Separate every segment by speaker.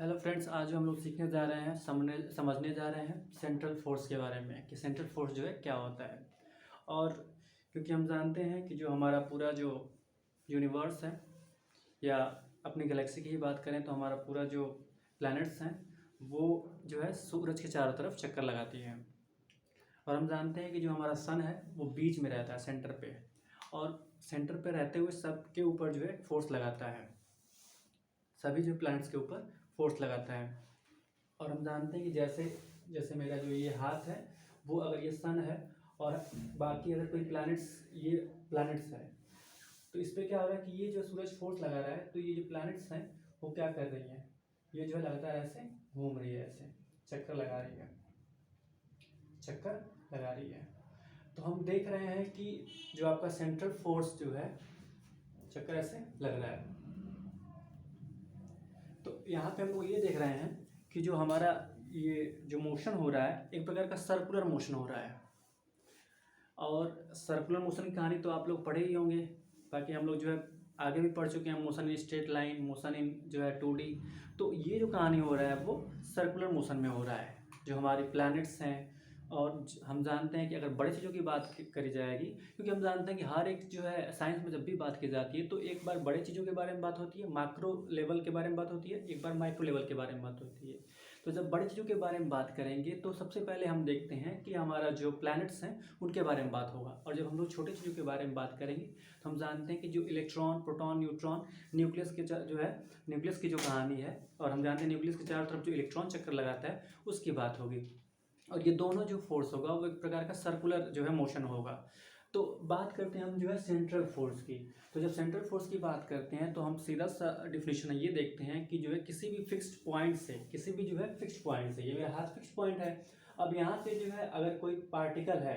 Speaker 1: Hello friends, आज हम लोग सीखने जा रहे हैं, समझने जा रहे हैं सेंट्रल फोर्स के बारे में कि सेंट्रल फोर्स जो है क्या होता है। और क्योंकि हम जानते हैं कि जो हमारा पूरा जो यूनिवर्स है या अपनी गैलेक्सी की ही बात करें तो हमारा पूरा जो प्लैनेट्स हैं वो जो है सूरज के चारों तरफ चक्कर लगाती हैं। और हम जानते हैं कि जो हमारा सन है वो बीच में रहता है, सेंटर पे, और सेंटर पे रहते हुए सबके ऊपर जो है फोर्स लगाता है, सभी जो प्लैनेट्स के ऊपर फोर्स लगाता है। और हम जानते हैं कि जैसे जैसे मेरा जो ये हाथ है वो अगर ये सन है और बाकी अगर कोई ये प्लैनेट्स है तो इस पर क्या हो रहा है कि ये जो सूरज फोर्स लगा रहा है तो ये जो प्लैनेट्स हैं वो क्या कर रही हैं, ये जो है लगातार ऐसे घूम रही है, ऐसे चक्कर लगा रही है, चक्कर लगा रही है। तो हम देख रहे हैं कि जो आपका सेंट्रल फोर्स जो है चक्कर ऐसे लग रहा है। तो यहाँ पे हम लोग ये देख रहे हैं कि जो हमारा ये जो मोशन हो रहा है एक प्रकार का सर्कुलर मोशन हो रहा है। और सर्कुलर मोशन की कहानी तो आप लोग पढ़े ही होंगे, बाकी हम लोग जो है आगे भी पढ़ चुके हैं, motion in straight line, motion in जो है 2D। तो ये जो कहानी हो रहा है वो सर्कुलर मोशन में हो रहा है, जो हमारे प्लैनेट्स हैं। और हम जानते हैं कि अगर बड़ी चीज़ों की बात करी जाएगी, क्योंकि हम जानते हैं कि हर एक जो है साइंस में जब भी बात की जाती है तो एक बार बड़े चीज़ों के बारे में बात होती है, मैक्रो लेवल के बारे में बात होती है, एक बार माइक्रो लेवल के बारे में बात होती है। तो जब बड़ी चीज़ों के बारे में बात करेंगे तो सबसे पहले हम देखते हैं कि हमारा जो प्लैनेट्स हैं उनके बारे में बात होगा। और जब हम लोग छोटी चीज़ों के बारे में बात करेंगे तो हम जानते हैं कि जो इलेक्ट्रॉन, प्रोटॉन, न्यूट्रॉन, न्यूक्लियस के जो है न्यूक्लियस की जो कहानी है, और हम जानते हैं न्यूक्लियस के चारों तरफ जो इलेक्ट्रॉन चक्कर लगाता है उसकी बात होगी। और ये दोनों जो फोर्स होगा वो एक प्रकार का सर्कुलर जो है मोशन होगा। तो बात करते हैं हम जो है सेंट्रल फोर्स की। तो जब सेंट्रल फोर्स की बात करते हैं तो हम सीधा सा डिफिनेशन ये देखते हैं कि जो है किसी भी फिक्स्ड पॉइंट से, किसी भी जो है फिक्स्ड पॉइंट से, ये मेरा हाथ फिक्स्ड पॉइंट है, अब यहाँ से जो है अगर कोई पार्टिकल है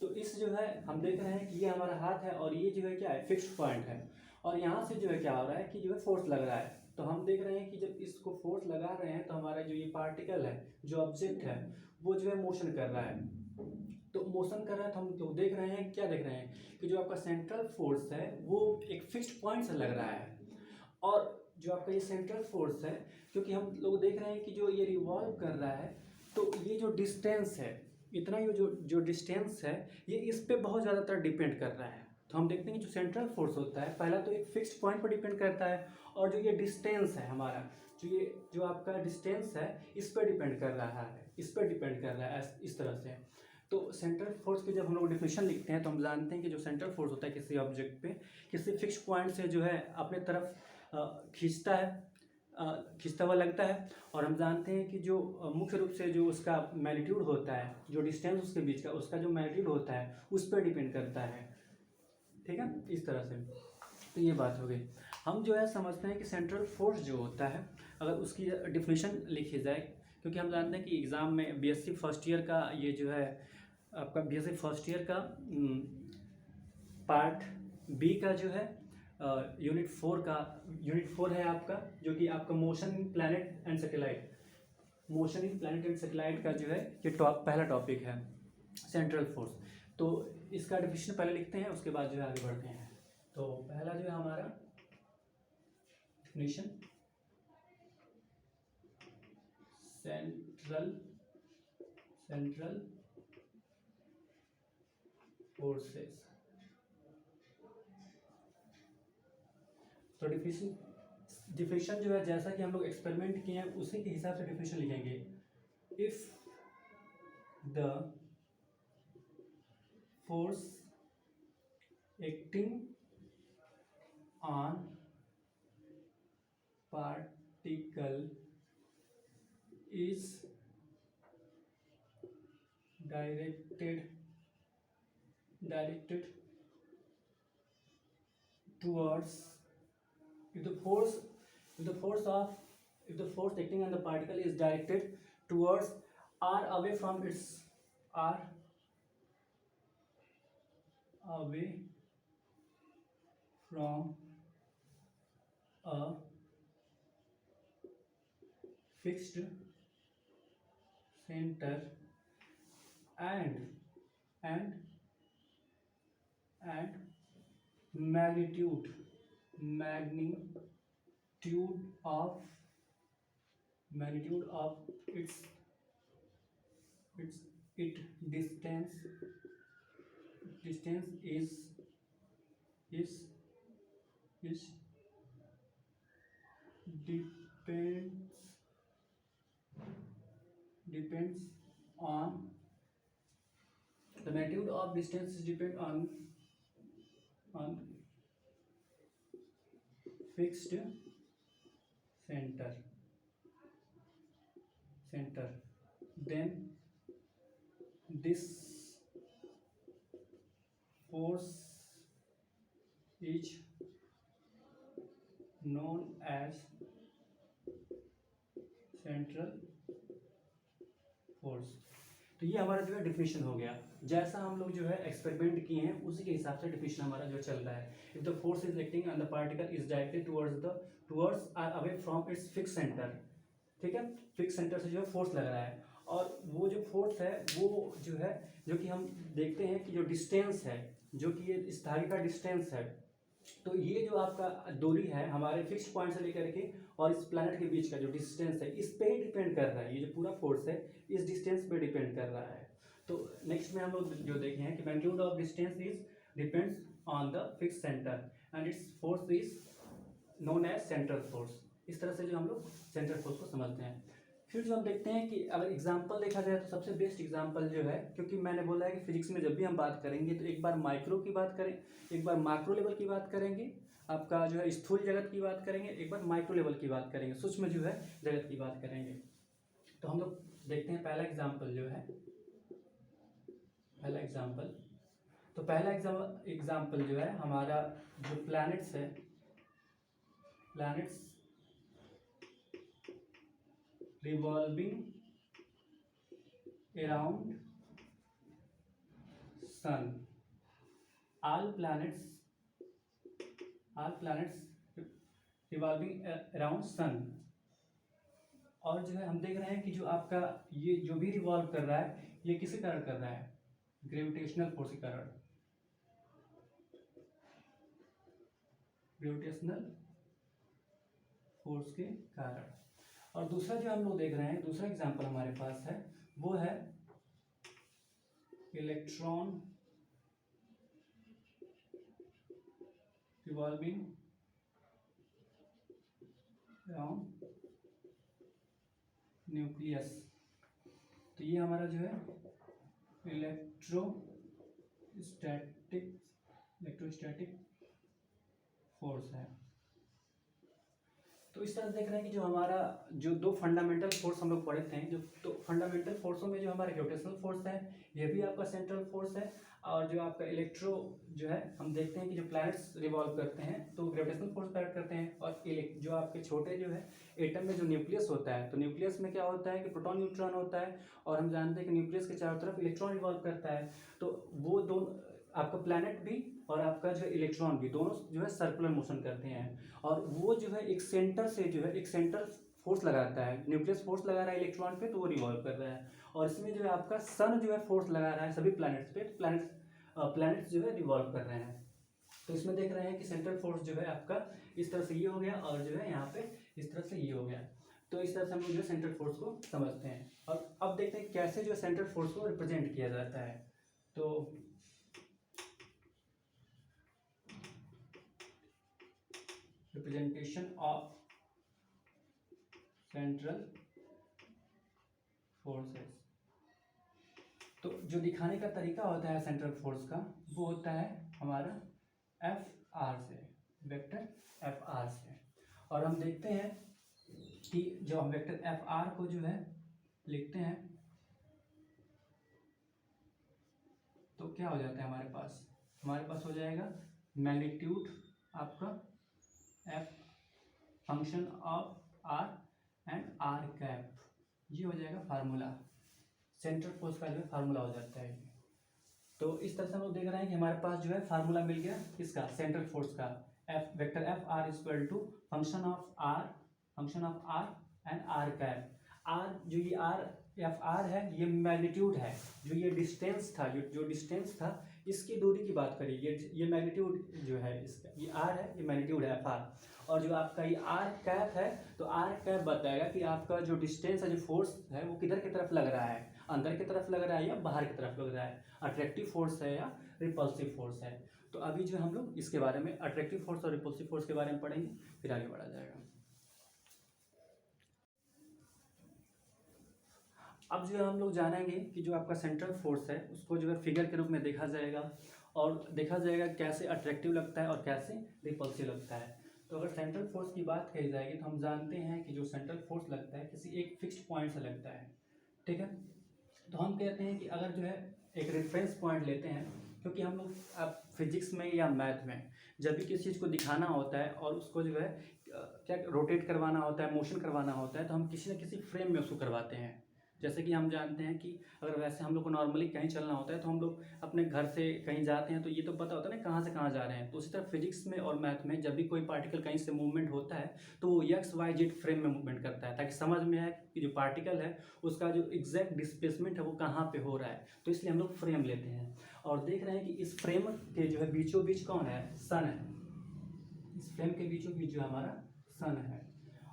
Speaker 1: तो इस जो है हम देख रहे हैं कि ये हमारा हाथ है और ये जो है क्या है, फिक्स्ड पॉइंट है। और यहाँ से जो है क्या हो रहा है कि जो है फोर्स लग रहा है। तो हम देख रहे हैं कि जब इसको फोर्स लगा रहे हैं तो हमारा जो ये पार्टिकल है, जो ऑब्जेक्ट है, वो जो है मोशन कर रहा है। तो मोशन कर रहा है तो हम तो देख रहे हैं, क्या देख रहे हैं कि जो आपका सेंट्रल फोर्स है वो एक फिक्स्ड पॉइंट से लग रहा है। और जो आपका ये सेंट्रल फोर्स है, क्योंकि हम लोग देख रहे हैं कि जो ये रिवॉल्व कर रहा है तो ये जो डिस्टेंस है, इतना ये जो जो डिस्टेंस है ये इस पे बहुत ज़्यादातर डिपेंड कर रहा है। तो हम देखते हैं कि जो सेंट्रल फोर्स होता है पहला तो एक फिक्स्ड पॉइंट पर डिपेंड करता है, और जो ये डिस्टेंस है हमारा, जो आपका डिस्टेंस है इस पर डिपेंड कर रहा है, इस पर डिपेंड कर रहा है इस तरह से। तो सेंट्रल फोर्स की जब हम लोग डिफिनेशन लिखते हैं तो हम जानते हैं कि जो सेंट्रल फोर्स होता है किसी ऑब्जेक्ट पे किसी फिक्स पॉइंट से जो है अपने तरफ खींचता है, खींचता हुआ लगता है। और हम जानते हैं कि जो मुख्य रूप से जो उसका मैग्नीट्यूड होता है, जो डिस्टेंस उसके बीच का, उसका जो मैग्नीट्यूड होता है उस पर डिपेंड करता है। ठीक है, इस तरह से। तो ये बात हो गई। हम जो है समझते हैं कि सेंट्रल फोर्स जो होता है अगर उसकी डिफिनेशन लिखी जाए, क्योंकि हम जानते हैं कि एग्ज़ाम में बीएससी फर्स्ट ईयर का ये जो है आपका बीएससी फर्स्ट ईयर का पार्ट बी का जो है यूनिट 4 है आपका, जो कि आपका motion in planet and satellite, motion in planet and satellite का जो है ये पहला टॉपिक है, सेंट्रल फोर्स। तो इसका डिफिनेशन पहले लिखते हैं, उसके बाद जो है आगे बढ़ते हैं। तो पहला जो है हमारा डिफिनेशन, सेंट्रल फोर्सेस। तो डिफिनेशन जो है जैसा कि हम लोग एक्सपेरिमेंट किए हैं उसी के हिसाब से डिफिनेशन लिखेंगे। If the force acting on particle is directed towards, if the force if the force of if the force acting on the particle is directed towards or away from its or away from a fixed center and magnitude of magnitude of its it distance is depends depends on the magnitude of distance is depend on fixed center then this force is known as central force. तो ये हमारा जो है definition हो गया, जैसा हम लोग जो है एक्सपेरिमेंट किए हैं उसी के हिसाब से डिफिनेशन हमारा जो चल रहा है। If the force is acting on the particle is directed towards or away from its fix centre, ठीक है, फिक्स सेंटर से जो है फोर्स लग रहा है, और वो जो फोर्स है वो जो है, जो कि हम देखते हैं कि जो डिस्टेंस है, जो कि ये इस धागे का डिस्टेंस है, तो ये जो आपका दूरी है हमारे फिक्स पॉइंट से लेकर के और इस प्लैनेट के बीच का जो डिस्टेंस है, इस पे ही डिपेंड कर रहा है। ये जो पूरा फोर्स है इस डिस्टेंस पे डिपेंड कर रहा है। तो नेक्स्ट में हम लोग जो देखे हैं कि magnitude of distance is depends on the fix centre and its force is known as central force. इस तरह से जो हम लोग सेंट्रल फोर्स को समझते हैं। फिर जो हम देखते हैं कि अगर एग्जाम्पल देखा जाए तो सबसे बेस्ट एग्जाम्पल जो है, क्योंकि मैंने बोला है कि फिजिक्स में जब भी हम बात करेंगे तो एक बार माइक्रो की बात करें, एक बार मैक्रो लेवल की बात करेंगे, आपका जो है स्थूल जगत की बात करेंगे, एक बार माइक्रो लेवल की बात करेंगे, सूक्ष्म जो है जगत की बात करेंगे। तो हम लोग देखते हैं पहला एग्जाम्पल जो है, पहला एग्जाम्पल जो है हमारा जो प्लैनेट्स है, planets revolving around sun, all planets revolving around sun। और जो है हम देख रहे हैं कि जो आपका ये जो भी रिवॉल्व कर रहा है ये किसके कारण कर रहा है, ग्रेविटेशनल फोर्स के कारण, ग्रेविटेशनल फोर्स के कारण। और दूसरा जो हम लोग देख रहे हैं, दूसरा एग्जांपल हमारे पास है वो है इलेक्ट्रॉन रिवॉल्विंग अराउंड न्यूक्लियस। तो ये हमारा जो है इलेक्ट्रोस्टैटिक फोर्स है। तो इस तरह से देख रहे हैं कि जो हमारा जो दो फंडामेंटल फोर्स हम लोग पढ़े थे, जो तो फंडामेंटल फोर्सों में जो हमारा ग्रेविटेशनल फोर्स है ये भी आपका सेंट्रल फोर्स है, और जो आपका इलेक्ट्रो जो है हम देखते हैं कि जो प्लैनेट्स रिवॉल्व करते हैं तो ग्रेविटेशनल फोर्स पैड करते हैं, और जो आपके छोटे जो है एटम में जो न्यूक्लियस होता है, तो न्यूक्लियस में क्या होता है कि प्रोटॉन न्यूट्रॉन होता है, और हम जानते हैं कि न्यूक्लियस के चारों तरफ इलेक्ट्रॉन रिवॉल्व करता है। तो वो दोनों आपका प्लैनेट भी और आपका जो इलेक्ट्रॉन भी दोनों जो है सर्कुलर मोशन करते हैं, और वो जो है एक सेंटर से जो है एक सेंटर फोर्स लगाता है, न्यूक्लियस फोर्स लगा रहा है इलेक्ट्रॉन पे तो वो रिवॉल्व कर रहा है, और इसमें जो है आपका सन जो है फोर्स लगा रहा है सभी प्लैनेट्स पे, प्लैनेट्स जो है रिवॉल्व कर रहे हैं। तो इसमें देख रहे हैं कि सेंट्रल फोर्स जो है आपका इस तरह से ये हो गया, और जो है यहाँ पे इस तरह से ये हो गया। तो इस तरह से हम लोग जो सेंट्रल फोर्स को समझते हैं। और अब देखते हैं कैसे जो सेंट्रल फोर्स को रिप्रेजेंट किया जाता है। तो रिप्रेजेंटेशन ऑफ सेंट्रल फोर्सेस, तो जो दिखाने का तरीका होता है सेंट्रल फोर्स का वो होता है हमारा FR से, वेक्टर FR से। और हम देखते हैं कि जो हम वेक्टर FR को जो है लिखते हैं तो क्या हो जाता है हमारे पास हो जाएगा मैग्नीट्यूड आपका F function of R and R cap, ये हो जाएगा फार्मूला, सेंट्रल फोर्स का जो है फार्मूला हो जाता है। तो इस तरह से हम लोग देख रहे हैं कि हमारे पास जो है फार्मूला मिल गया किसका, सेंट्रल फोर्स का, vector FR equal to function of R and R cap. R जो ये FR है ये मैग्नीट्यूड है, जो ये डिस्टेंस था, जो डिस्टेंस था इसकी दूरी की बात करिए, ये मैग्नीट्यूड जो है इसका, ये आर है, ये मैग्नीट्यूड है एफ आर, और जो आपका ये आर कैप है, तो आर कैप बताएगा कि आपका जो डिस्टेंस है, जो फोर्स है, वो किधर की तरफ लग रहा है, अंदर की तरफ लग रहा है या बाहर की तरफ लग रहा है, अट्रैक्टिव फोर्स है या रिपल्सिव फोर्स है। तो अभी जो हम लोग इसके बारे में अट्रैक्टिव फोर्स और रिपल्सिव फोर्स के बारे में पढ़ेंगे, फिर आगे बढ़ा जाएगा। अब जो है हम लोग जानेंगे कि जो आपका सेंट्रल फोर्स है उसको जो है फिगर के रूप में देखा जाएगा, और देखा जाएगा कैसे अट्रैक्टिव लगता है और कैसे रिपल्सिव लगता है। तो अगर सेंट्रल फोर्स की बात कही जाएगी तो हम जानते हैं कि जो सेंट्रल फोर्स लगता है किसी एक फिक्स्ड पॉइंट से लगता है, ठीक है। तो हम कहते हैं कि अगर जो है एक रेफरेंस पॉइंट लेते हैं, क्योंकि हम लोग अब फिजिक्स में या मैथ में जब भी किसी चीज़ को दिखाना होता है और उसको जो है क्या रोटेट करवाना होता है, मोशन करवाना होता है, तो हम किसी न किसी फ्रेम में उसको करवाते हैं। जैसे कि हम जानते हैं कि अगर वैसे हम लोग को नॉर्मली कहीं चलना होता है तो हम लोग अपने घर से कहीं जाते हैं तो ये तो पता होता है ना कहाँ से कहाँ जा रहे हैं। तो उसी तरह फिजिक्स में और मैथ में जब भी कोई पार्टिकल कहीं से मूवमेंट होता है तो वो एक्स वाई जेड फ्रेम में मूवमेंट करता है, ताकि समझ में आए कि जो पार्टिकल है उसका जो एग्जैक्ट डिस्प्लेसमेंट है वो कहाँ पे हो रहा है। तो इसलिए हम लोग फ्रेम लेते हैं और देख रहे हैं कि इस फ्रेम के जो है बीचों बीच कौन है, सन है। इस फ्रेम के बीचों बीच जो हमारा सन है,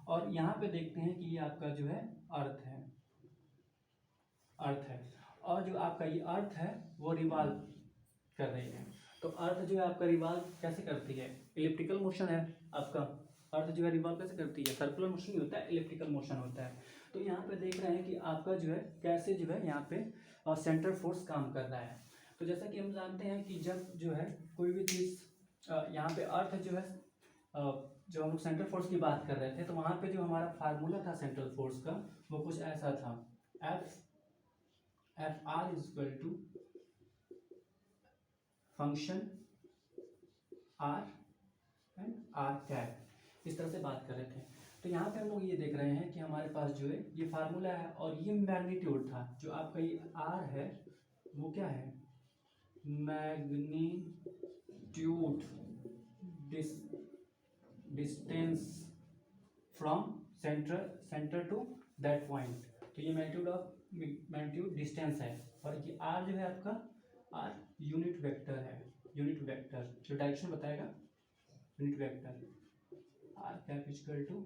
Speaker 1: और यहाँ पे देखते हैं कि ये आपका जो है अर्थ है, अर्थ है, और जो आपका ये अर्थ है वो रिवाल्व कर रही है। तो अर्थ जो है आपका रिवाल्व कैसे करती है, इलिप्टिकल मोशन है आपका। अर्थ जो है रिवाल्व कैसे करती है, सर्कुलर मोशन नहीं होता है, इलिप्टिकल मोशन होता है। तो यहाँ पे देख रहे हैं कि आपका जो है कैसे जो है यहाँ पे सेंटर फोर्स काम कर रहा है। तो जैसा कि हम जानते हैं कि जब जो है कोई भी चीज़ यहाँ पे अर्थ जो है जो हम लोग सेंट्रल फोर्स की बात कर रहे थे, तो वहाँ पे जो हमारा फार्मूला था सेंट्रल फोर्स का वो कुछ ऐसा था, F R is equal to function R and R cap, इस तरह से बात कर रहे थे। तो यहाँ पे हम लोग ये देख रहे हैं कि हमारे पास जो है ये फार्मूला है और ये मैग्नीट्यूड था, जो आपका ये आर है वो क्या है, magnitude distance from centre to that point. तो ये मैग्नीट्यूड डिस्टेंस है, और ये आर जो है आपका आर यूनिट वेक्टर है, यूनिट वेक्टर जो डायरेक्शन बताएगा, unit vector R cap equal to,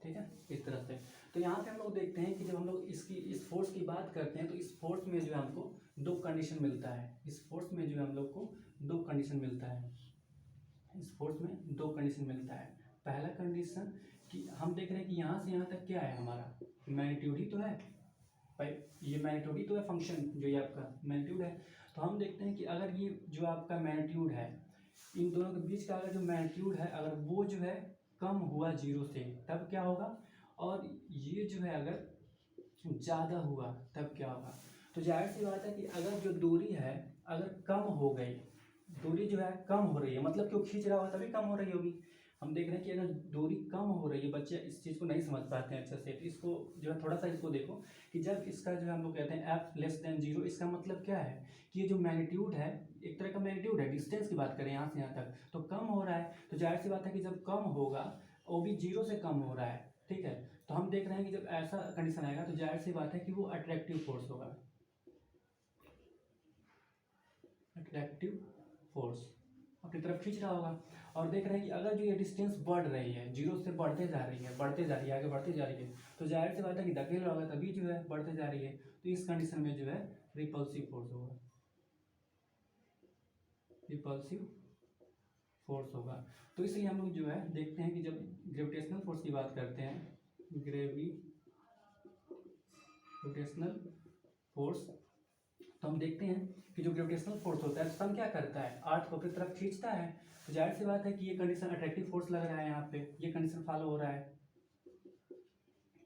Speaker 1: ठीक है, इस तरह से। तो यहाँ पे हम लोग देखते हैं कि जब हम लोग इस फोर्स की बात करते हैं तो इस फोर्स में जो है हमको दो कंडीशन मिलता है, इस फोर्स में जो है हम लोग को दो कंडीशन मिलता है, इस फोर्स में दो कंडीशन मिलता है। पहला कंडीशन कि हम देख रहे हैं कि यहाँ से यहाँ तक क्या है, हमारा मैग्नीट्यूड ही तो है भाई, ये मैग्नीट्यूड ही तो है, फंक्शन जो ये आपका मैग्नीट्यूड है। तो हम देखते हैं कि अगर ये जो आपका मैग्नीट्यूड है, इन दोनों के बीच का अगर जो मैग्नीट्यूड है अगर वो जो है कम हुआ जीरो से तब क्या होगा, और ये जो है अगर ज़्यादा हुआ तब क्या होगा। तो जाहिर सी बात है कि अगर जो दूरी है अगर कम हो गई, दूरी जो है कम हो रही है, मतलब क्यों खींच रहा होगा तभी कम हो रही होगी। हम देख रहे हैं कि अगर दूरी कम हो रही है, बच्चे इस चीज़ को नहीं समझ पाते हैं अच्छे से, तो इसको जो है थोड़ा सा इसको देखो कि जब इसका जो है हम लोग कहते हैं एफ लेस देन जीरो, इसका मतलब क्या है कि ये जो मैग्नीट्यूड है एक तरह का मैग्नीट्यूड है, डिस्टेंस की बात करें यहाँ से यहाँ तक तो कम हो रहा है। तो जाहिर सी बात है कि जब कम होगा वो भी जीरो से कम हो रहा है, ठीक है। तो हम देख रहे हैं कि जब ऐसा कंडीशन आएगा तो जाहिर सी बात है कि वो अट्रैक्टिव फोर्स होगा, अट्रैक्टिव फोर्स अपनी तरफ खींच रहा होगा। और देख रहे हैं कि अगर जो ये डिस्टेंस बढ़ रही है, जीरो से बढ़ते जा रही है, बढ़ते जा रही है, आगे बढ़ते जा रही है, तो जाहिर सी बात है कि धकेल होगा तभी जो है बढ़ते जा रही है। तो इस कंडीशन में जो है रिपल्सिव फोर्स होगा, रिपल्सिव फोर्स होगा। तो इसलिए हम लोग जो है देखते हैं कि जब ग्रेविटेशनल फोर्स की बात करते हैं, ग्रेविटेशनल फोर्स, तो हम देखते हैं कि जो ग्रेविटेशनल फोर्स होता है सन क्या करता है, अर्थ को अपनी तरफ खींचता है। तो जाहिर सी बात है कि ये कंडीशन अट्रैक्टिव फोर्स लग रहा है, यहाँ पे ये कंडीशन फॉलो हो रहा है,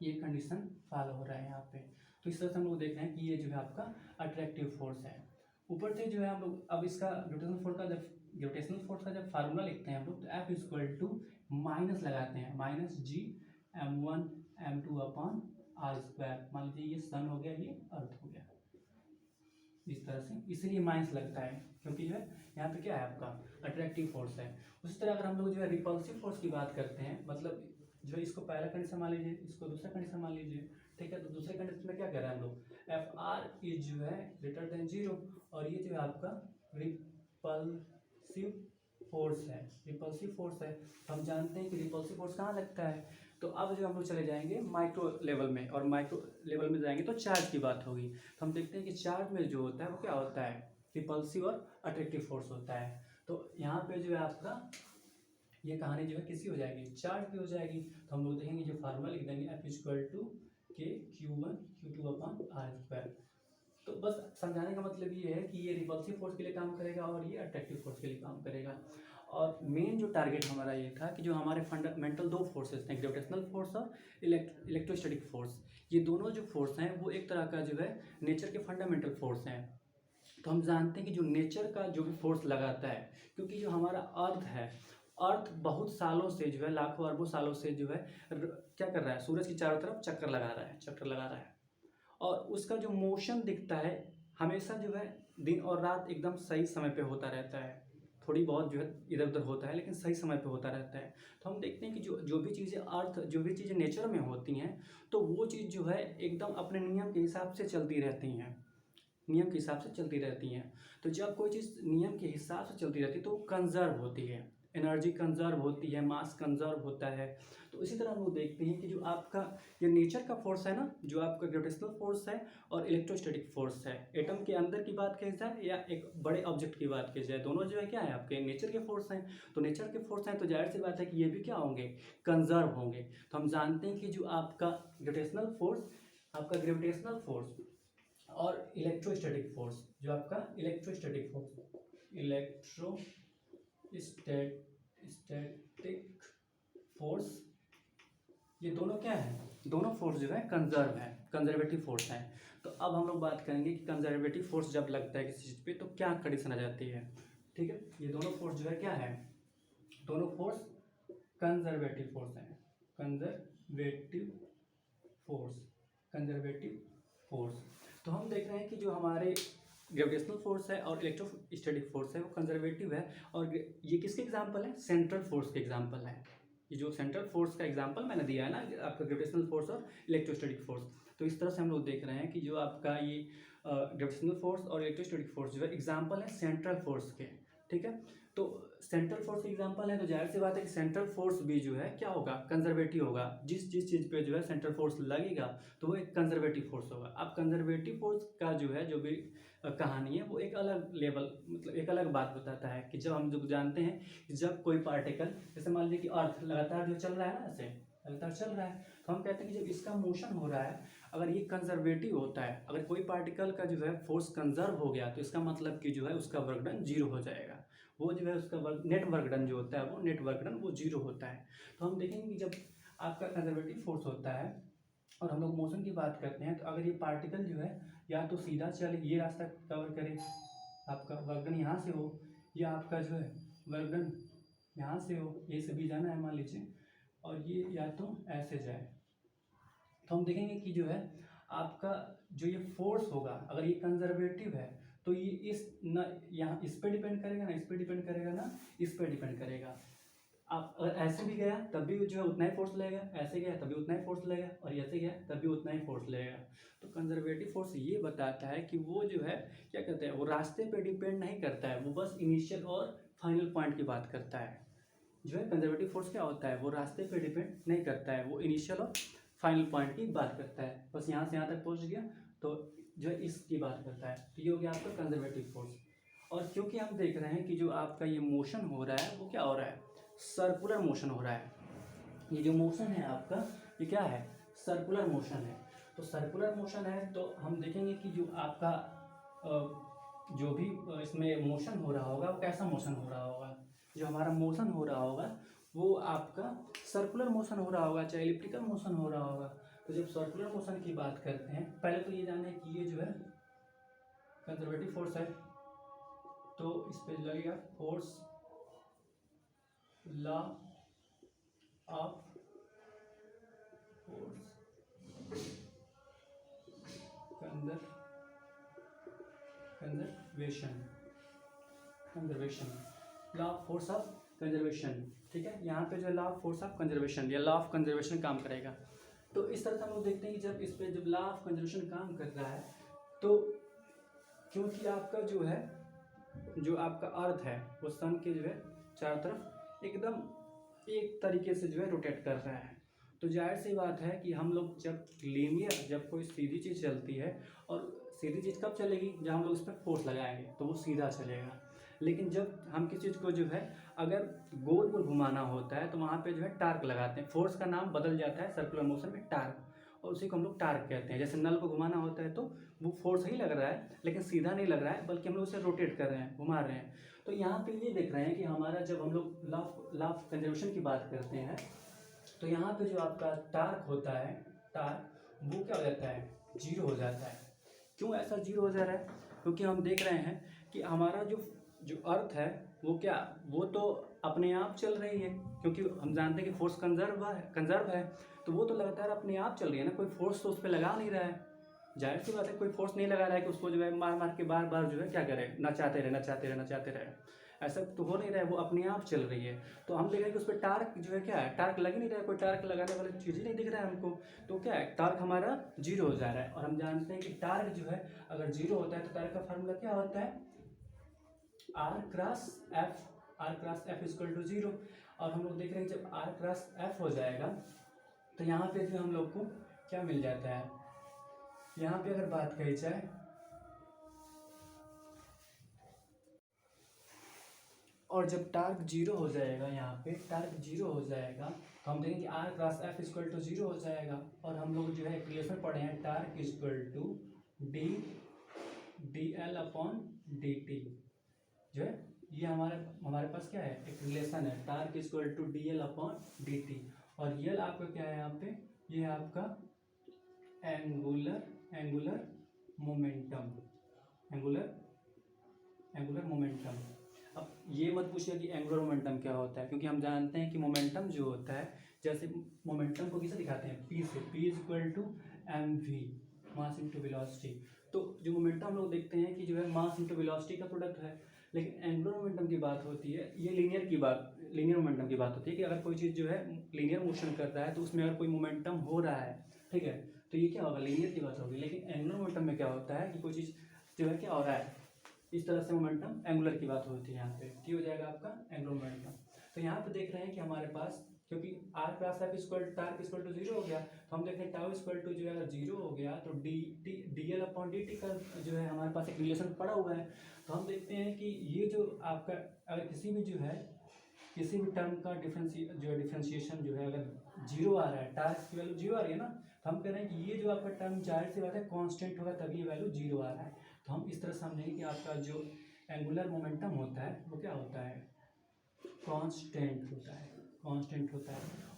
Speaker 1: ये कंडीशन फॉलो हो रहा है यहाँ पे। तो इस तरह से हम लोग देख रहे हैं कि ये जो है आपका अट्रैक्टिव फोर्स है। ऊपर से जो है हम लोग अब इसका ग्रेविटेशनल फोर्स का जब फार्मूला लिखते हैं हम लोग, तो एफ इक्वल टू माइनस लगाते हैं, minus G m1 m2 upon R square. मान लीजिए ये सन हो गया, ये अर्थ हो गया, इस तरह से, इसलिए माइनस लगता है क्योंकि जो है यहाँ पे क्या है आपका अट्रैक्टिव फोर्स है। उसी तरह अगर हम लोग जो है रिपल्सिव फोर्स की बात करते हैं, मतलब जो है इसको पहला कंडीशन मान लीजिए, इसको दूसरा कंडीशन मान लीजिए, ठीक है। तो दूसरे कंडीशन में क्या कह रहे हैं हम लोग, एफ आर इज जो है ग्रेटर देन 0, और ये जो है आपका रिपल्सिव फोर्स है, रिपल्सिव फोर्स है। तो हम जानते हैं कि रिपल्सिव फोर्स कहाँ लगता है। तो अब जो हम लोग चले जाएंगे माइक्रो लेवल में, और माइक्रो लेवल में जाएंगे तो चार्ज की बात होगी। तो हम देखते हैं कि चार्ज में जो होता है वो क्या होता है, रिपल्सिव और अट्रैक्टिव फोर्स होता है। तो यहाँ पे जो है आपका ये कहानी जो है किसी हो जाएगी, चार्ज की हो जाएगी। तो हम लोग देखेंगे जो फार्मूला लिख देंगे एफ इक्वल टू के Q1 Q2 upon R square. तो बस समझाने का मतलब ये है कि ये रिपल्सिव फोर्स के लिए काम करेगा और ये अट्रैक्टिव फोर्स के लिए काम करेगा। और मेन जो टारगेट हमारा ये था कि जो हमारे फंडामेंटल दो फोर्सेस हैं, ग्रेविटेशनल फोर्स और इलेक्ट्रोस्टैटिक फोर्स, ये दोनों जो फोर्स हैं वो एक तरह का जो है नेचर के फंडामेंटल फोर्स हैं। तो हम जानते हैं कि जो नेचर का जो भी फोर्स लगाता है, क्योंकि जो हमारा अर्थ है, अर्थ बहुत सालों से जो है, लाखों अरबों सालों से जो है क्या कर रहा है, सूरज की चारों तरफ चक्कर लगा रहा है, चक्कर लगा रहा है। और उसका जो मोशन दिखता है हमेशा जो है दिन और रात एकदम सही समय पे होता रहता है, थोड़ी बहुत जो है इधर उधर होता है लेकिन सही समय पे होता रहता है। तो हम देखते हैं कि जो भी चीज़ें अर्थ, जो भी चीज़ें नेचर में होती हैं, तो वो चीज़ जो है एकदम अपने नियम के हिसाब से चलती रहती हैं, नियम के हिसाब से चलती रहती हैं। तो जब कोई चीज़ नियम के हिसाब से चलती रहती है तो वो कंजर्व होती है, एनर्जी कंजर्व होती है, मास कंजर्व होता है। तो इसी तरह हम लोग देखते हैं कि जो आपका ये नेचर का फोर्स है ना, जो आपका ग्रेविटेशनल फोर्स है और इलेक्ट्रोस्टैटिक फोर्स है, एटम के अंदर की बात की जाए या एक बड़े ऑब्जेक्ट की बात की जाए, दोनों जो है क्या है आपके नेचर के फोर्स हैं। तो नेचर के फोर्स हैं तो जाहिर सी बात है कि ये भी क्या होंगे, कंजर्व होंगे। तो हम जानते हैं कि जो आपका ग्रेविटेशनल फोर्स, आपका ग्रेविटेशनल फोर्स और इलेक्ट्रोस्टैटिक फोर्स, जो आपका इलेक्ट्रोस्टैटिक फोर्स, इलेक्ट्रोस्टैटिक फोर्स, ये दोनों क्या है, दोनों फोर्स जो है कंजर्व है, कंजर्वेटिव फोर्स है। तो अब हम लोग बात करेंगे कि कंजर्वेटिव फोर्स जब लगता है किसी चीज़ पे तो क्या कंडीशन आ जाती है। ठीक है, ये दोनों फोर्स जो है क्या है, दोनों फोर्स कंजर्वेटिव फोर्स है, कंजर्वेटिव फोर्स, कंजर्वेटिव फोर्स। तो हम देख रहे हैं कि जो हमारे ग्रेविटेशनल फोर्स है और इलेक्ट्रोस्टैटिक फोर्स है वो कंजर्वेटिव है। और ये किसके एग्जांपल है, सेंट्रल फोर्स के एग्जांपल है। ये जो सेंट्रल फोर्स का एग्जांपल मैंने दिया है ना, आपका ग्रेविटेशनल फोर्स और इलेक्ट्रोस्टैटिक फोर्स, तो इस तरह से हम लोग देख रहे हैं कि जो आपका ये ग्रेविटेशनल फोर्स और इलेक्ट्रोस्टैटिक फोर्स जो है एग्जाम्पल है सेंट्रल फोर्स के। ठीक है, तो सेंट्रल फोर्स के एग्जांपल है तो जाहिर सी बात है कि सेंट्रल फोर्स भी जो है क्या होगा, कंजर्वेटिव होगा। जिस जिस चीज़ पे जो है सेंट्रल फोर्स लगेगा तो वो एक कंजर्वेटिव फोर्स होगा। अब कंजर्वेटिव फोर्स का जो है जो भी कहानी है वो एक अलग लेवल, मतलब एक अलग बात बताता है कि जब हम जो जानते हैं कि जब कोई पार्टिकल, जैसे मान लीजिए कि अर्थ लगातार जो चल रहा है ना, ऐसे लगातार चल रहा है, तो हम कहते हैं कि जब इसका मोशन हो रहा है, अगर ये कंजर्वेटिव होता है, अगर कोई पार्टिकल का जो है फोर्स कंजर्व हो गया तो इसका मतलब कि जो है उसका वर्क डन 0 हो जाएगा। वो जो है उसका वर्क, नेट वर्क डन जो होता है वो नेट वर्क डन वो 0 होता है। तो हम देखेंगे कि जब आपका कंजर्वेटिव फोर्स होता है और हम लोग मोशन की बात करते हैं, तो अगर ये पार्टिकल जो है या तो सीधा चले, ये रास्ता कवर करे, आपका वर्क डन यहाँ से हो, या आपका जो है वर्क डन यहाँ से हो, ये सभी जाना है मान लीजिए, और ये या तो ऐसे जाए, तो हम देखेंगे कि जो है आपका जो ये फोर्स होगा, अगर ये कंजर्वेटिव है तो ये इस ना यहाँ इस पे डिपेंड करेगा ना, इस पे डिपेंड करेगा ना, इस पे डिपेंड करेगा। आप अगर ऐसे भी गया तब भी जो है उतना ही फोर्स लगेगा, ऐसे गया तभी उतना ही फोर्स लगेगा, और ऐसे गया तभी उतना ही फोर्स लगेगा। तो कंजर्वेटिव फोर्स ये बताता है कि वो जो है क्या कहते हैं, वो रास्ते पे डिपेंड नहीं करता है, वो बस इनिशियल और फाइनल पॉइंट की बात करता है। जो है कंजर्वेटिव फोर्स क्या होता है, वो रास्ते पे डिपेंड नहीं करता है, वो इनिशियल और फाइनल पॉइंट की बात करता है, बस यहाँ से यहाँ तक पहुँच गया तो जो है इसकी बात करता है। तो ये हो गया आपका कंजर्वेटिव फोर्स। और क्योंकि हम देख रहे हैं कि जो आपका ये मोशन हो रहा है वो क्या हो रहा है, सर्कुलर मोशन हो रहा है। ये जो मोशन है आपका ये क्या है, सर्कुलर मोशन है। तो सर्कुलर मोशन है तो हम देखेंगे कि जो आपका जो भी इसमें मोशन हो रहा होगा वो कैसा मोशन हो रहा होगा। जो हमारा मोशन हो रहा होगा वो आपका सर्कुलर मोशन हो रहा होगा, चाहे इलिप्टिकल मोशन हो रहा होगा। तो जब सर्कुलर मोशन की बात करते हैं, पहले तो ये जाने कि ये जो है कंजर्वेटिव फोर्स है, तो इस पे लगेगा force law of force conservation, conservation, law of force of conservation. ठीक है, यहाँ पे जो law of force of conservation या लॉ ऑफ कंजर्वेशन काम करेगा। तो इस तरह से हम लोग देखते हैं कि जब इस पर जब लॉ ऑफ कंजर्वेशन काम कर रहा है तो क्योंकि आपका जो है जो आपका अर्थ है वो सन के जो है चारों तरफ एकदम एक तरीके से जो है रोटेट कर रहा है। तो जाहिर सी बात है कि हम लोग जब कोई सीधी चीज़ चलती है, और सीधी चीज़ कब चलेगी जब हम लोग उस पर फोर्स लगाएंगे तो वो सीधा चलेगा। लेकिन जब हम किसी चीज़ को जो है अगर गोल गोल घुमाना होता है तो वहाँ पे जो है टार्क लगाते हैं। फोर्स का नाम बदल जाता है सर्कुलर मोशन में टार्क, और उसी को हम लोग टार्क कहते हैं। जैसे नल को घुमाना होता है तो वो फोर्स ही लग रहा है लेकिन सीधा नहीं लग रहा है, बल्कि हम लोग उसे रोटेट कर रहे हैं, घुमा रहे हैं। तो यहाँ पे ये देख रहे हैं कि हमारा जब हम लोग लॉ ऑफ कंजर्वेशन की बात करते हैं तो यहाँ पे जो आपका टार्क होता है, टार्क वो क्या हो जाता है, जीरो हो जाता है। क्यों ऐसा जीरो हो जा रहा है? क्योंकि हम देख रहे हैं कि हमारा जो जो अर्थ है वो तो अपने आप चल रही है, क्योंकि हम जानते हैं कि फोर्स कंजर्व है तो वो तो लगातार अपने आप चल रही है ना, कोई फोर्स तो उस पर लगा नहीं रहा है। जाहिर सी बात है कोई फोर्स नहीं लगा रहा है कि उसको जो है मार मार के बार बार जो है क्या करे, नचाते रहे, ऐसा तो हो नहीं रहा है, वो अपने आप चल रही है। तो हम देख रहे हैं कि उस पर टार्क जो है क्या है, टार्क लग ही नहीं रहा है, कोई टार्क लगाने वाली चीज़ ही नहीं दिख रहा है हमको। तो क्या है, टार्क हमारा जीरो हो जा रहा है। और हम जानते हैं कि टार्क जो है अगर जीरो होता है तो टार्क का फार्मूला क्या होता है, R cross F equal to zero. और हम लोग देख रहे हैं जब आर क्रॉस एफ हो जाएगा तो यहाँ पे जो हम लोग को क्या मिल जाता है, यहाँ पे अगर बात कही जाए और जब टार्क जीरो हो जाएगा, यहाँ पे टार्क जीरो हो जाएगा तो हम देखेंगे R cross F equal to zero हो जाएगा। और हम लोग जो है इक्वेशन पढ़े हैं torque equal to D L upon D T, जो है ये हमारे पास क्या है, एक रिलेशन है, torque equal to D L upon D T. और यल आपका क्या है यहाँ पे, ये है आपका एंगुलर मोमेंटम। अब ये मत पूछिए कि एंगुलर मोमेंटम क्या होता है, क्योंकि हम जानते हैं कि मोमेंटम जो होता है, जैसे मोमेंटम को किसे दिखाते हैं, पी से, p is equal to m v, mass into velocity. तो जो मोमेंटम हम लोग देखते हैं कि जो है मास इंटू वेलोसिटी का प्रोडक्ट है। लेकिन एंगुलर मोमेंटम की बात होती है, ये लीनियर मोमेंटम की बात होती है कि अगर कोई चीज़ जो है लीनियर मोशन कर रहा है तो उसमें अगर कोई मोमेंटम हो रहा है, ठीक है, तो ये क्या होगा, लीनियर की बात होगी। लेकिन एंगुलर मोमेंटम में क्या होता है कि कोई चीज़ जो है क्या हो रहा है, इस तरह से मोमेंटम एंगुलर की बात होती है। यहाँ पे की हो जाएगा आपका एंगुलर मोमेंटम। तो यहाँ पे देख रहे हैं कि हमारे पास, क्योंकि r cross F equal torque equal to zero हो गया, तो हम देख रहे हैं टाउ इक्वल टू जो है अगर जीरो हो गया तो D L upon D T का जो है हमारे पास एक रिलेशन पड़ा हुआ है। तो हम देखते हैं कि ये जो आपका अगर किसी भी टर्म का डिफ्रेंशिएशन जो है अगर जीरो आ रहा है, टार्क की वैल्यू जीरो आ रही है ना, तो हम कह रहे हैं कि ये जो आपका टर्म जाहिर सी बात है कांस्टेंट होगा तभी ये वैल्यू जीरो आ रहा है। तो हम इस तरह समझेंगे कि आपका जो एंगुलर मोमेंटम होता है वो क्या होता है, कांस्टेंट होता है।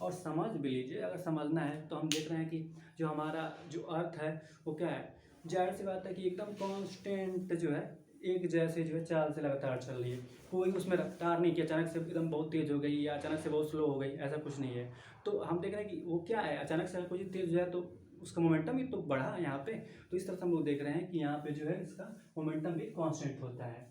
Speaker 1: और समझ भी लीजिए, अगर समझना है तो हम देख रहे हैं कि जो हमारा जो अर्थ है वो क्या है, जाहिर सी बात है कि एकदम कांस्टेंट जो है एक जैसे जो है चाल से लगातार चल रही है, कोई उसमें रफ्तार नहीं कि अचानक से एकदम बहुत तेज़ हो गई या अचानक से बहुत स्लो हो गई, ऐसा कुछ नहीं है। तो हम देख रहे हैं कि वो क्या है, अचानक से कोई चीज़ तेज़ हो जाए तो उसका मोमेंटम भी तो बढ़ा है यहाँ पे। तो इस तरह से हम लोग देख रहे हैं कि यहाँ पे जो है इसका मोमेंटम भी कांस्टेंट होता है।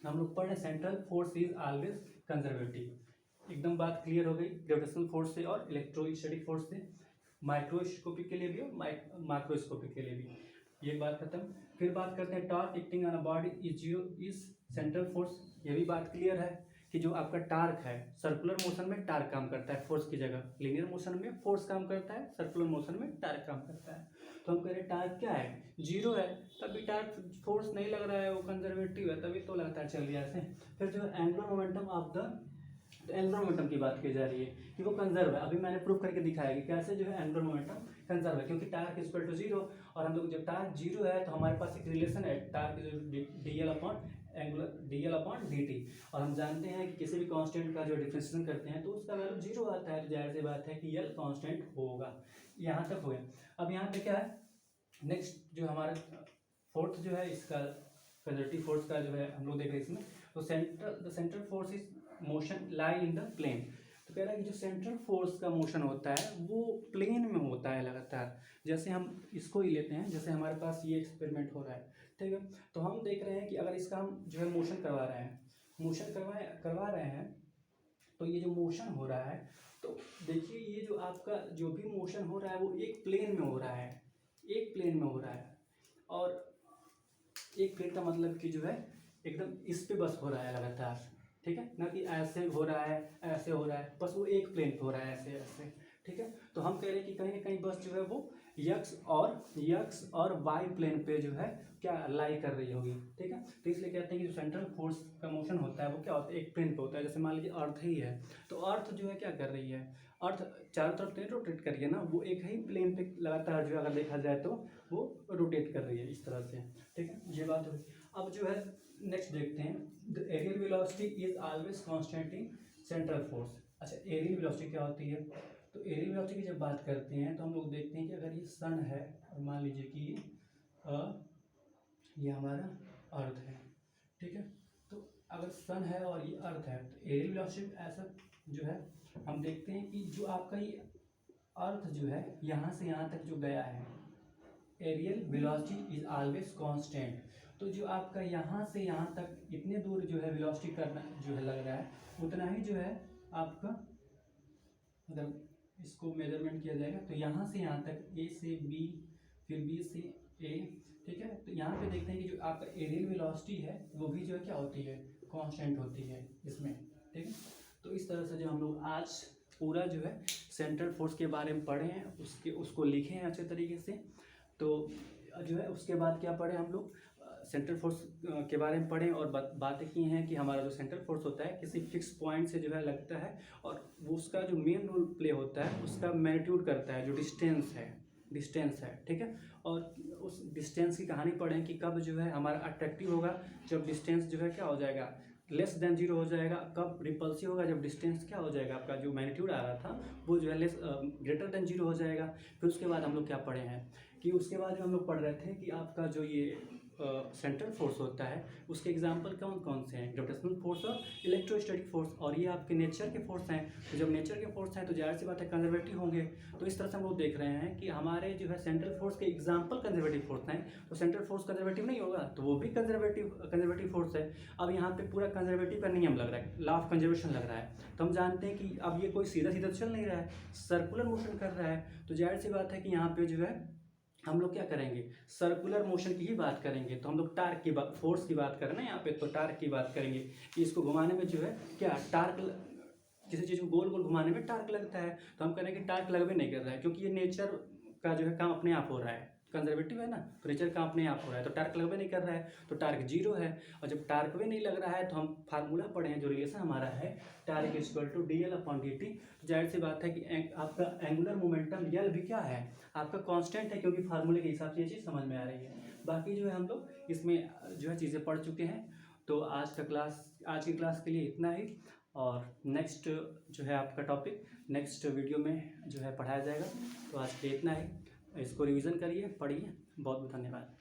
Speaker 1: हम लोग पढ़ रहे central force is always conservative, एकदम बात क्लियर हो गई ग्रेविटेशनल फोर्स से और इलेक्ट्रोस्टैटिक फोर्स से, माइक्रोस्कोपिक के लिए भी और माइक्रोस्कोपिक के लिए भी, ये बात खत्म। फिर बात करते हैं torque acting on a body is central force, ये भी बात क्लियर है कि जो आपका टार्क है सर्कुलर मोशन में टार्क काम करता है फोर्स की जगह, लीनियर मोशन में फोर्स काम करता है, सर्कुलर मोशन में टार्क काम करता है। तो हम कह रहे हैं टार्क क्या है, जीरो है, तभी टार्क फोर्स नहीं लग रहा है, वो कंजर्वेटिव है तभी तो लगातार चल रही है ऐसे। फिर जो angular momentum of the angular momentum की बात की जा रही है कि वो कंजर्व है। अभी मैंने प्रूव करके दिखाया कि कैसे जो है एंगुलर मोमेंटम कंजर्व है, क्योंकि टार्क इक्वल टू जीरो। और हम लोग जब टार्क जीरो है तो हमारे पास एक रिलेशन है torque D L upon D T. और हम जानते हैं कि किसी भी कांस्टेंट का जो डिफरेंशिएशन करते हैं तो उसका वैल्यू जीरो आता है, तो जाहिर सी बात है कि यल कांस्टेंट होगा। यहाँ तक हो गया। अब यहाँ पे क्या है, नेक्स्ट जो हमारा फोर्थ जो है इसका कंजर्वेटिव फोर्स का जो है हम लोग देख रहे हैं इसमें, तो central force is motion lie in the plane. तो कह रहा है कि जो सेंट्रल फोर्स का मोशन होता है वो प्लेन में होता है लगातार। जैसे हम इसको ही लेते हैं, जैसे हमारे पास ये एक्सपेरिमेंट हो रहा है, ठीक है, तो हम देख रहे हैं कि अगर इसका हम जो है मोशन करवा रहे हैं तो ये जो मोशन हो रहा है तो देखिए ये जो आपका जो भी मोशन हो रहा है वो एक प्लेन में हो रहा है, एक प्लेन में हो रहा है। और एक प्लेन का मतलब कि जो है एकदम इस पे बस हो रहा है लगातार, ठीक है ना, कि ऐसे हो रहा है ऐसे हो रहा है, बस वो एक प्लेन पे हो रहा है ऐसे ऐसे, ठीक है। तो हम कह रहे हैं कि कहीं ना कहीं बस जो है वो यक्स और वाई प्लेन पे जो है क्या लाई कर रही होगी, ठीक है। तो इसलिए कहते हैं कि जो सेंट्रल फोर्स का मोशन होता है वो क्या होता है, एक प्लेन पे होता है। जैसे मान लीजिए अर्थ ही है, तो अर्थ जो है क्या कर रही है, अर्थ चारों तरफ नहीं रोटेट कर रही है ना, वो एक ही प्लेन पे लगातार जो है अगर देखा जाए तो वो रोटेट कर रही है इस तरह से, ठीक है। ये बात हुई। अब जो है नेक्स्ट देखते हैं, the areal velocity is always constant in central force. अच्छा, एरियल वेलोसिटी क्या होती है, तो एरियल वेलोसिटी की जब बात करते हैं तो हम लोग देखते हैं कि अगर ये सन है और मान लीजिए कि ये हमारा अर्थ है, ठीक है। तो अगर सन है और ये अर्थ है तो एरियल वेलोसिटी ऐसा जो है हम देखते हैं कि जो आपका ये अर्थ जो है यहाँ से यहाँ तक जो गया है, areal velocity is always constant. तो जो आपका यहाँ से यहाँ तक इतने दूर जो है वेलोसिटी करना जो है लग रहा है, उतना ही जो है आपका अगर इसको मेजरमेंट किया जाएगा तो यहाँ से यहाँ तक ए से बी, फिर बी से ए, ठीक है। तो यहाँ पे देखते हैं कि जो आपका एरियल वेलोसिटी है वो भी जो है क्या होती है, कांस्टेंट होती है इसमें, ठीक है। तो इस तरह से जो हम लोग आज पूरा जो है सेंट्रल फोर्स के बारे में पढ़े हैं, उसको लिखे हैं अच्छे तरीके से। तो जो है उसके बाद क्या पढ़े हम लोग, सेंट्रल फोर्स के बारे में पढ़ें और बातें की हैं कि हमारा जो सेंट्रल फोर्स होता है किसी फिक्स पॉइंट से जो है लगता है, और वो उसका जो मेन रोल प्ले होता है उसका मैग्नीट्यूड करता है, जो डिस्टेंस है, ठीक है। और उस डिस्टेंस की कहानी पढ़ें कि कब जो है हमारा अट्रैक्टिव होगा, जब डिस्टेंस जो है क्या हो जाएगा, लेस देन जीरो हो जाएगा। कब रिपल्सिव होगा, जब डिस्टेंस क्या हो जाएगा, आपका जो मैग्नीट्यूड आ रहा था वो जो है लेस ग्रेटर देन जीरो हो जाएगा। फिर उसके बाद हम लोग क्या पढ़े हैं कि उसके बाद जो हम लोग पढ़ रहे थे कि आपका जो ये सेंट्रल फोर्स होता है उसके एग्जाम्पल कौन कौन से हैं, ग्रेविटेशनल फोर्स और इलेक्ट्रोस्टैटिक फोर्स, और ये आपके नेचर के फोर्स हैं। तो जब नेचर के फोर्स हैं तो जाहिर सी बात है कंजर्वेटिव होंगे। तो इस तरह से हम लोग देख रहे हैं कि हमारे जो है सेंट्रल फोर्स के एग्जाम्पल कंजर्वेटिव फोर्स हैं, तो सेंट्रल फोर्स कंजर्वेटिव नहीं होगा तो वो भी कंजर्वेटिव फोर्स है। अब यहाँ पे पूरा कंजर्वेटिव का नियम लग रहा है, लॉ ऑफ कंजर्वेशन लग रहा है। तो हम जानते हैं कि अब ये कोई सीधा सीधा चल नहीं रहा है, सर्कुलर मोशन कर रहा है। तो जाहिर सी बात है कि यहाँ पे जो है हम लोग क्या करेंगे, सर्कुलर मोशन की ही बात करेंगे। तो हम लोग टार्क की बात, फोर्स की बात करें ना यहाँ पे, तो टार्क की बात करेंगे कि इसको घुमाने में जो है क्या टार्क, किसी चीज़ को गोल गोल घुमाने में टार्क लगता है। तो हम कह रहे हैं कि टार्क लगभग नहीं कर रहा है, क्योंकि ये नेचर का जो है काम अपने आप हो रहा है, कंजर्वेटिव है ना, तो नेचर का अपने आप हो रहा है, तो टार्क लगभग नहीं कर रहा है, तो टार्क जीरो है। और जब टार्क भी नहीं लग रहा है तो हम फार्मूला पढ़े हैं, जो रिलेशन हमारा है टार्क इक्वल टू DL/dt। तो जाहिर सी बात है कि आपका एंगुलर मोमेंटम L भी क्या है, आपका कांस्टेंट है, क्योंकि फार्मूले के हिसाब से ये चीज़ समझ में आ रही है। बाकी जो है हम लोग इसमें जो है चीज़ें पढ़ चुके हैं। तो आज की क्लास के लिए इतना ही, और नेक्स्ट जो है आपका टॉपिक नेक्स्ट वीडियो में जो है पढ़ाया जाएगा। तो आज के लिए इतना ही, इसको रिवीजन करिए, पढ़िए। बहुत बहुत धन्यवाद।